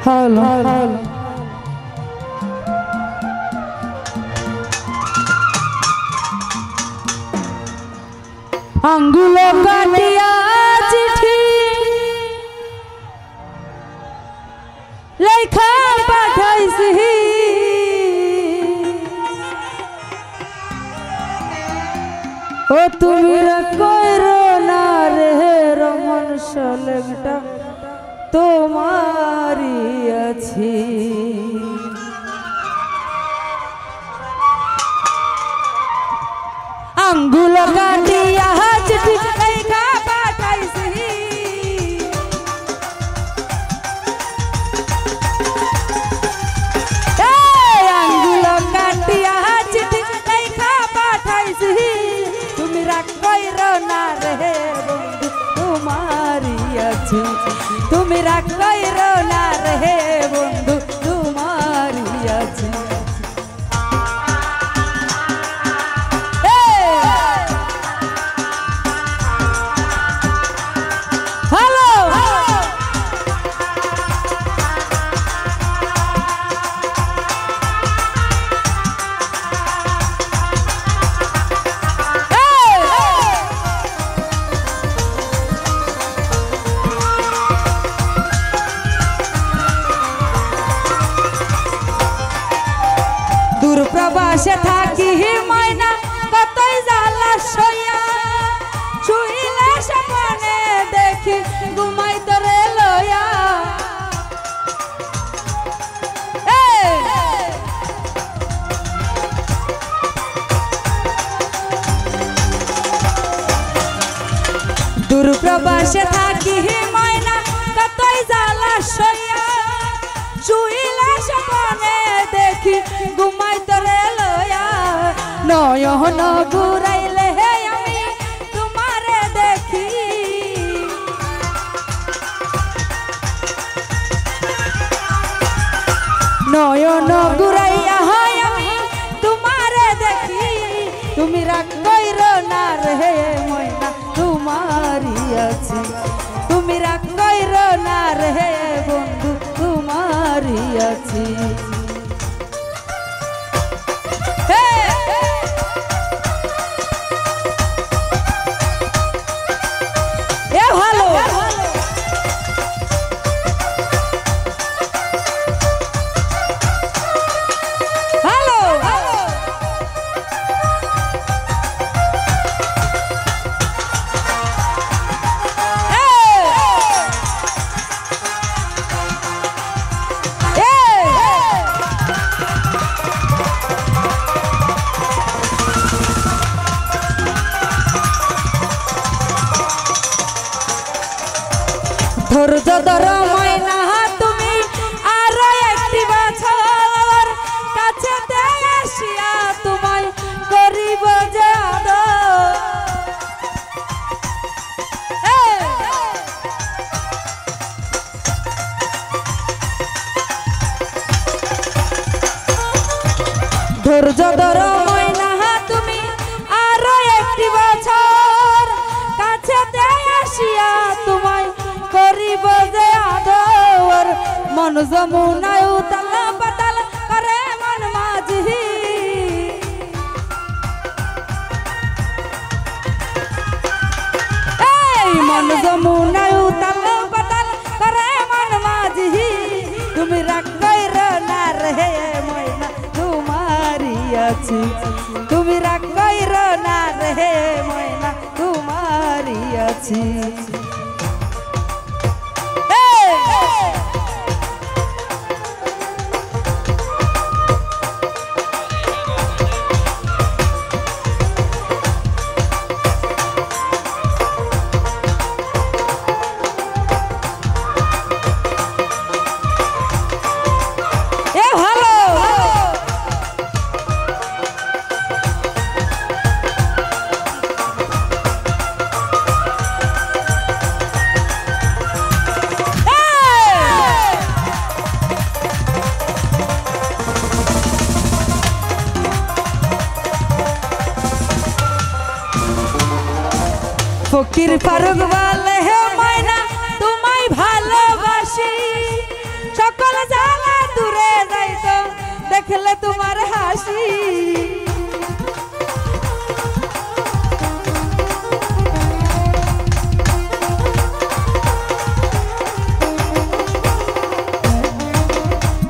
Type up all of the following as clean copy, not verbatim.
Hello अंगुल काटिया चिठी लेखा पाठाइसी ओ तुमिरा कइरो ना रे रमन सलेमटा তোমারি আছি আঙ্গুল কাটিয়া চিঠি লেখা পাঠাইছি আঙ্গুল কাটিয়া চিঠি লেখা পাঠাইছি তুমি রাগ কইরো না রে বন্ধু তোমারি আছি তুমি রাগ কইরো না রে বন্ধু তোমারি আছি হ্যালো প্রবাসে থাকি মাইনা কতই জ্বালা সইয়া শুইলে স্বপ্নে দেখি ঘুমাই তোরে লইয়া দূর প্রবাসে থাকি মাইনা কতই জ্বালা সইয়া শুইলে স্বপ্নে দেখি ঘুমাই তোরে লইয়া নয়ন ঘুরাইলে আমি তোমারে দেখি নয়ন ঘুরাইয়া আমি তোমারে দেখি তুমি রাগ কইরো না রে ময়না তোমারি আছি তুমি রাগ কইরো না রে বন্ধু তোমারি আছি ধৈর্য ধরো ময়না তুমি আরো একটি বছর কাছেতে আসিয়া তোমায় করিব যে আদর ধৈর্য ধরো ময়না তুমি আরো একটি বছর কাছেতে আসিয়া তোমায় করিব যে আদর মন যমুনায় উতাল পাতাল করে মন মাঝি এই মন যমুনায় উতাল পাতাল করে মন মাঝি তুমি রাগ কইরো না রে ময়না তোমারি আছি তুমি রাগ কইরো না রে ময়না তোমারি আছি ফকির ফারুক বলে হে ময়না তোমায় ভালোবাসি সকল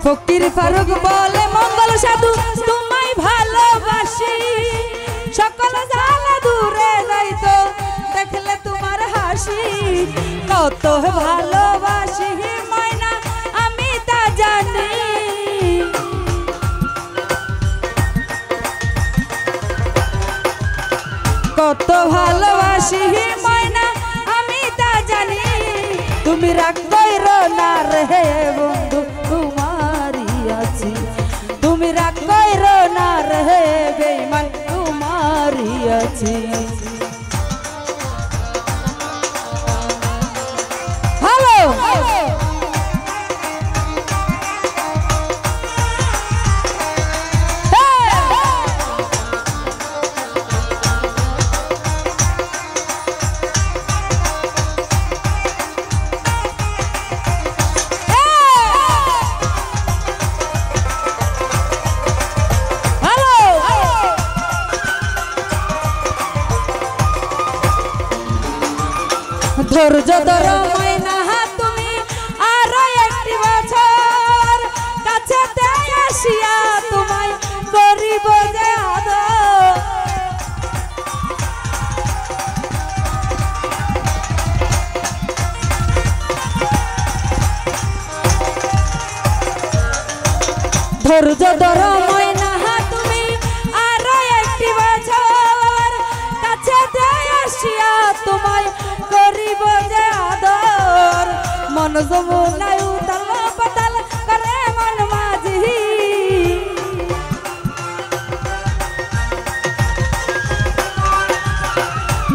ফকির ফারুক বলে মঙ্গল সাধু তোমায় ভালোবাসি, সকল জ্বালা দূরে যাইতো দেখলে তোমার হাসি। কত ভালোবাসি ময়না আমি তা জানি, কত ভালোবাসি ময়না আমি তা জানি। তুমি রাগ কইরো না রে বন্ধু তোমারই আছি, তুমি রাগ কইরো না রে বেঈমান তোমারই আছি। হ্যালো ধৈর্য ধরো ময়না তুমি আরো একটি বছর, কাছেতে আসিয়া তোমায় করিব যে আদর। ধৈর্য ধরো ময়না তুমি আরো একটি বছর, কাছেতে আসিয়া তোমায় করিব যে আদর। মন যমুনায় উতাল পাতাল করে মন মাঝি,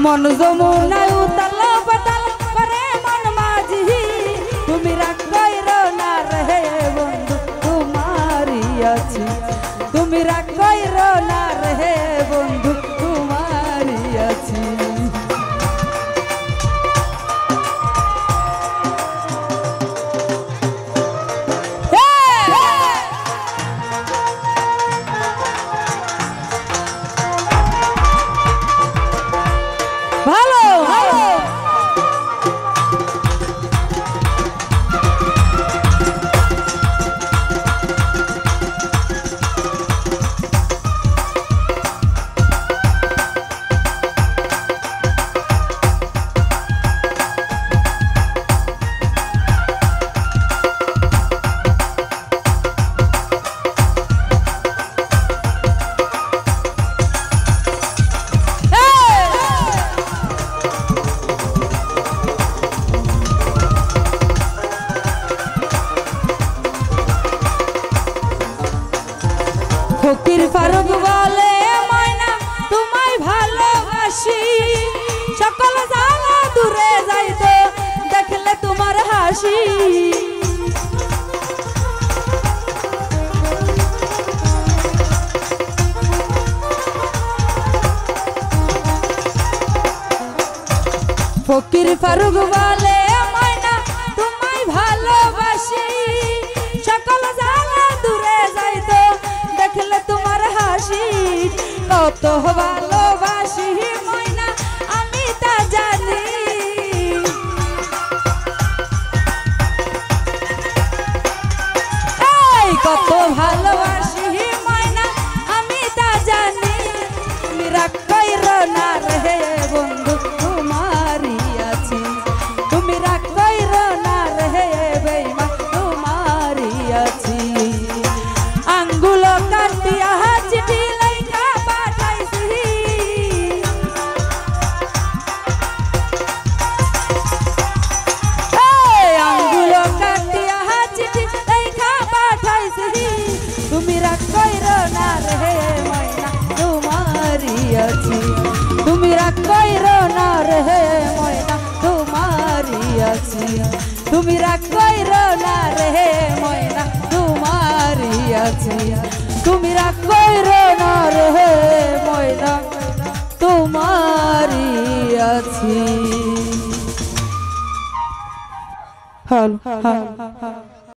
মন যমুনায় উতাল পাতাল করে মন মাঝি। তুমি রাগ কইরো না রে বন্ধু তোমারই আছি, তুমি রাগ কইরো না রে বন্ধু তোমারই আছি। ফকির ফারুক বলে ময়না তোমায় ভালোবাসি, সকল জ্বালা দূরে যাইতো দেখলে তোমার হাসি। ফকির ফারুক বলে ময়না তোমায় ভালোবাসি, সকল জ্বালা দূরে যাইতো দেখলে তোমার হাসি। কত ভালোবাসি ময়না আমি তা জানি, কত ভালোবাসি ময়না আমি তা জানি। তুমি রাগ কইরো না রে বন্ধু তোমারই আছি, তুমি রাগ কইরো না রে বেঈমান তোমারই আছি। আঙ্গুল কাটিয়া চিঠি লেখা পাঠাইছি, আঙ্গুল কাটিয়া চিঠি লেখা পাঠাইছি। তুমি রাগ কইরো না রে ময়না তোমারই আছি, তুমি রাগ কইরো না রে ময়না তোমারই আছি, তুমি রাগ কইরো না রে ময়না তোমারই আছি, তুমি রাগ কইরো না রে ময়না তোমারই আছি। হ্যালো।